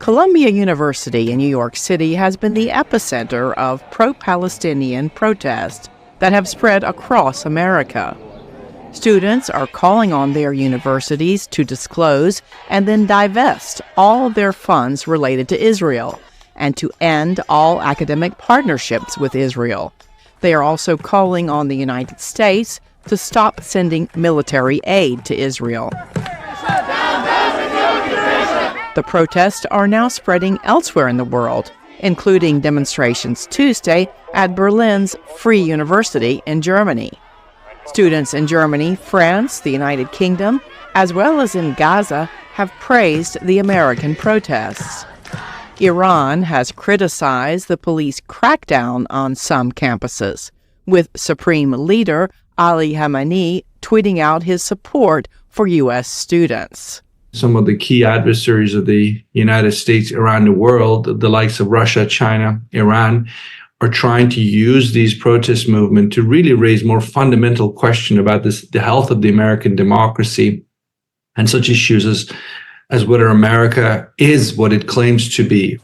Columbia University in New York City has been the epicenter of pro-Palestinian protests that have spread across America. Students are calling on their universities to disclose and then divest all of their funds related to Israel and to end all academic partnerships with Israel. They are also calling on the United States to stop sending military aid to Israel. The protests are now spreading elsewhere in the world, including demonstrations Tuesday at Berlin's Free University in Germany. Students in Germany, France, the United Kingdom, as well as in Gaza, have praised the American protests. Iran has criticized the police crackdown on some campuses, with Supreme Leader Ali Khamenei tweeting out his support for U.S. students. Some of the key adversaries of the United States around the world, the likes of Russia, China, Iran, are trying to use these protest movements to really raise more fundamental questions about the health of the American democracy and such issues as whether America is what it claims to be.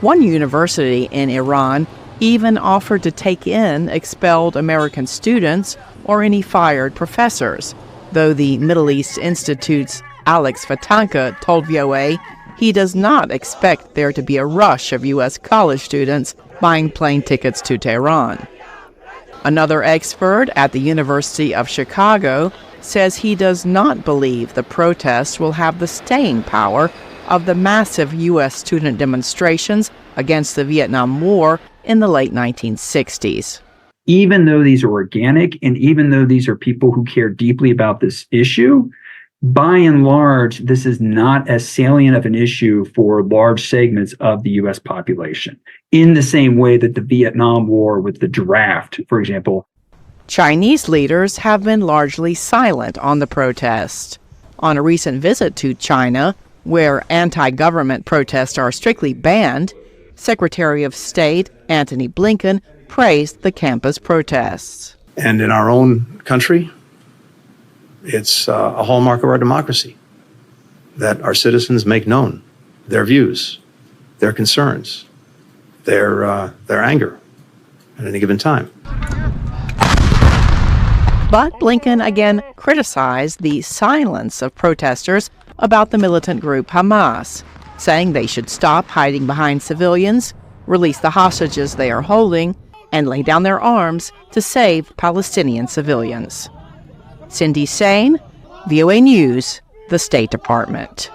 One university in Iran even offered to take in expelled American students or any fired professors, though the Middle East Institute's Alex Vatanka told VOA he does not expect there to be a rush of U.S. college students buying plane tickets to Tehran. Another expert at the University of Chicago says he does not believe the protests will have the staying power of the massive U.S. student demonstrations against the Vietnam War in the late 1960s. Even though these are organic and even though these are people who care deeply about this issue, by and large, this is not as salient of an issue for large segments of the U.S. population, in the same way that the Vietnam War with the draft, for example. Chinese leaders have been largely silent on the protest. On a recent visit to China, where anti-government protests are strictly banned, Secretary of State Antony Blinken praised the campus protests. And in our own country, it's a hallmark of our democracy that our citizens make known their views, their concerns, their anger at any given time. But Blinken again criticized the silence of protesters about the militant group Hamas, saying they should stop hiding behind civilians, release the hostages they are holding, and lay down their arms to save Palestinian civilians. Cindy Saine, VOA News, the State Department.